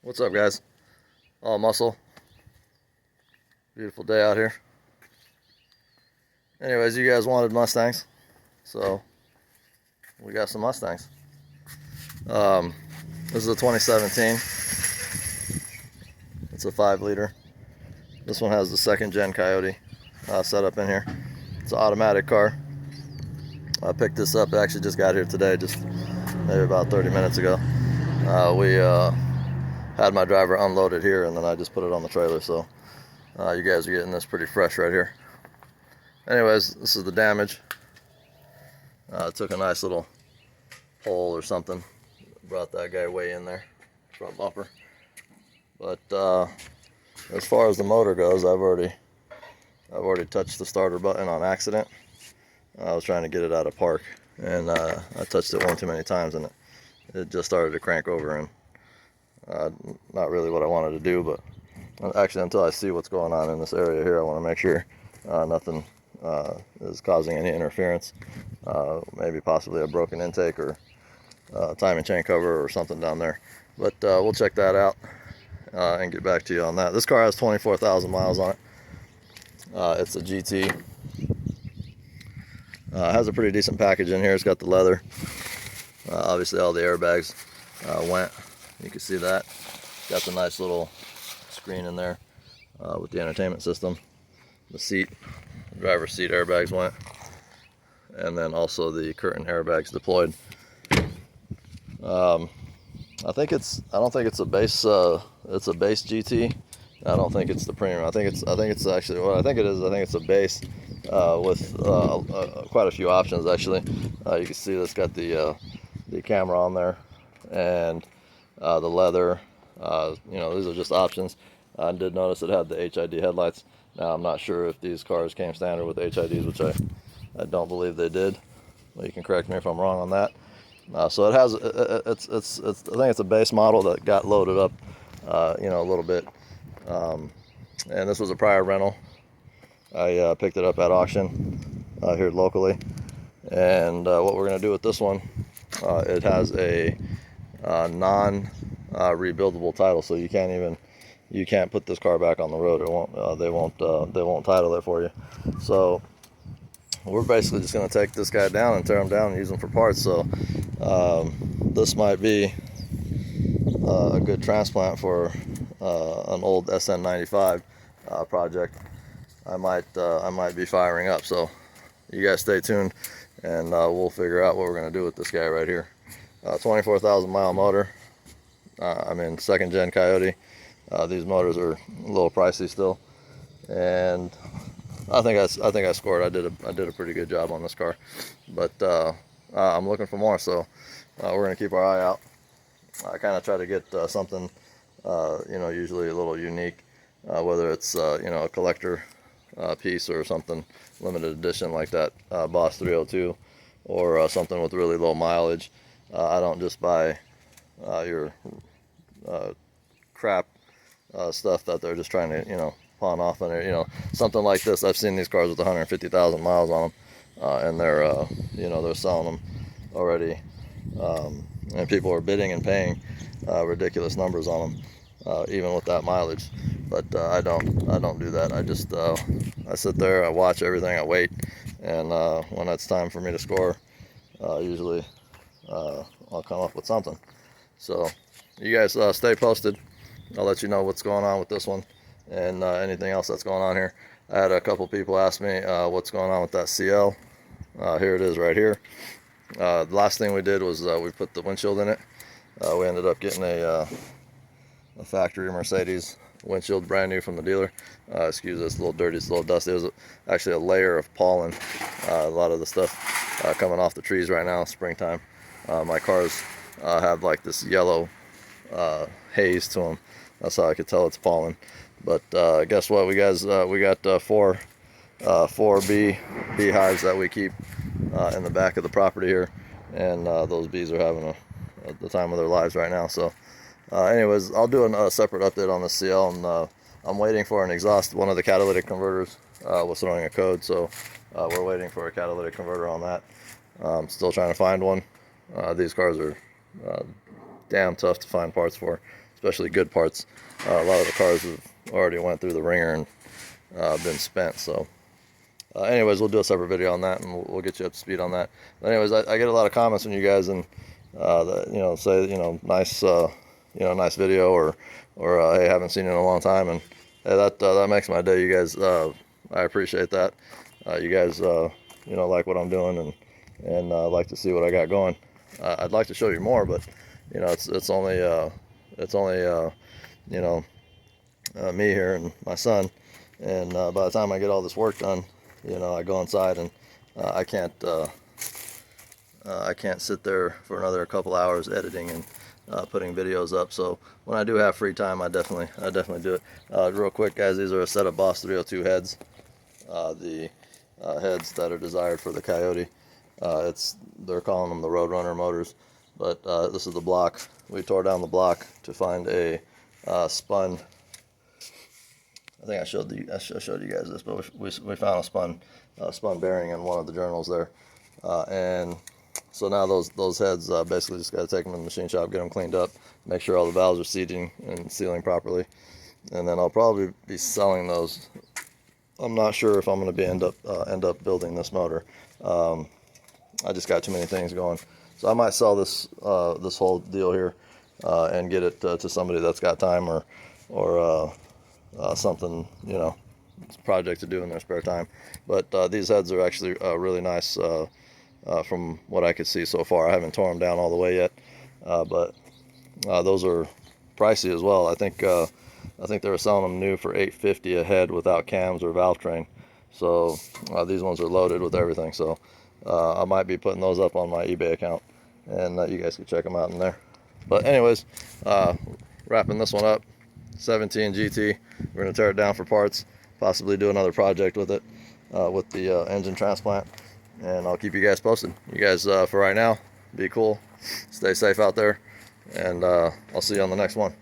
What's up, guys? All muscle. Beautiful day out here. Anyways, you guys wanted Mustangs, so we got some Mustangs. This is a 2017. It's a 5-liter. This one has the 2nd gen Coyote set up in here. It's an automatic car. I picked this up, actually just got here today, just maybe about 30 minutes ago. We had my driver unload it here, and then I just put it on the trailer, so you guys are getting this pretty fresh right here. Anyways, this is the damage. Took a nice little hole or something, brought that guy way in there, front bumper. But as far as the motor goes, I've already touched the starter button on accident. I was trying to get it out of park, and I touched it one too many times, and it just started to crank over, and not really what I wanted to do. But actually, until I see what's going on in this area here, I want to make sure nothing is causing any interference. Maybe possibly a broken intake or timing chain cover or something down there. But we'll check that out and get back to you on that. This car has 24,000 miles on it. It's a GT. Has a pretty decent package in here. It's got the leather. Obviously all the airbags went. You can see that. Got the nice little screen in there with the entertainment system. The seat, driver's seat airbags went. And then also the curtain airbags deployed. I don't think it's a base GT. I don't think it's the premium. I think it's actually what I think it is. I think it's a base with quite a few options actually. You can see that's got the camera on there and the leather. These are just options. I did notice it had the HID headlights. Now I'm not sure if these cars came standard with HIDs, which I don't believe they did. Well, you can correct me if I'm wrong on that. So it has I think it's a base model that got loaded up a little bit. And this was a prior rental. I picked it up at auction here locally, and what we're going to do with this one, it has a non-rebuildable title, so you can't put this car back on the road. They won't title it for you. So we're basically just going to take this guy down and tear him down and use him for parts. So this might be a good transplant for an old SN95 project. I might be firing up, so you guys stay tuned, and we'll figure out what we're going to do with this guy right here. 24,000 mile motor. 2nd gen Coyote. These motors are a little pricey still, and I think I scored. I did a pretty good job on this car, but I'm looking for more, so we're going to keep our eye out. I kind of try to get something usually a little unique, whether it's a collector piece or something limited edition like that Boss 302, or something with really low mileage. I don't just buy your crap stuff that they're just trying to pawn off on there. Something like this. I've seen these cars with 150,000 miles on them, and they're selling them already, and people are bidding and paying ridiculous numbers on them, even with that mileage. But I don't do that. I sit there, I watch everything, I wait, and when it's time for me to score, usually I'll come up with something. So you guys stay posted. I'll let you know what's going on with this one and anything else that's going on here. I had a couple people ask me what's going on with that CL. Here it is right here. The last thing we did was we put the windshield in it. We ended up getting a factory Mercedes windshield, brand new from the dealer. Excuse this, a little dirty, it's a little dusty. It was actually a layer of pollen. A lot of the stuff coming off the trees right now, springtime. My cars have like this yellow haze to them. That's how I could tell it's pollen. But guess what? We got four beehives that we keep in the back of the property here, and those bees are having the time of their lives right now. So anyways, I'll do a separate update on the CL, and I'm waiting for an exhaust. One of the catalytic converters was throwing a code, so we're waiting for a catalytic converter on that. Still trying to find one. These cars are damn tough to find parts for, especially good parts. A lot of the cars have already went through the ringer and been spent. So anyways, we'll do a separate video on that, and we'll get you up to speed on that. But anyways, I get a lot of comments from you guys, and that, say, nice, nice video, or hey, haven't seen you in a long time, and hey, that makes my day. You guys, I appreciate that. You guys, like what I'm doing, and like to see what I got going. I'd like to show you more, but it's only me here and my son, and by the time I get all this work done, I go inside, and I can't sit there for another couple hours editing and putting videos up. So when I do have free time, I definitely do it. Real quick, guys, these are a set of Boss 302 heads. The heads that are desired for the Coyote. They're calling them the Roadrunner motors, but this is the block. We tore down the block to find a spun. I think I showed you guys this, but we found a spun bearing in one of the journals there, and so now those heads, basically just got to take them in the machine shop, get them cleaned up, make sure all the valves are seating and sealing properly, and then I'll probably be selling those. I'm not sure if I'm going to be end up building this motor. I just got too many things going, so I might sell this whole deal here and get it to somebody that's got time, or something, project to do in their spare time. But these heads are actually really nice from what I could see so far. I haven't torn them down all the way yet, but those are pricey as well. I think they were selling them new for $850 a head without cams or valve train. So these ones are loaded with everything. So I might be putting those up on my eBay account, and you guys can check them out in there. But anyways, wrapping this one up. 17 GT. We're gonna tear it down for parts, possibly do another project with it, with the engine transplant, and I'll keep you guys posted. You guys, for right now, be cool, stay safe out there, and I'll see you on the next one.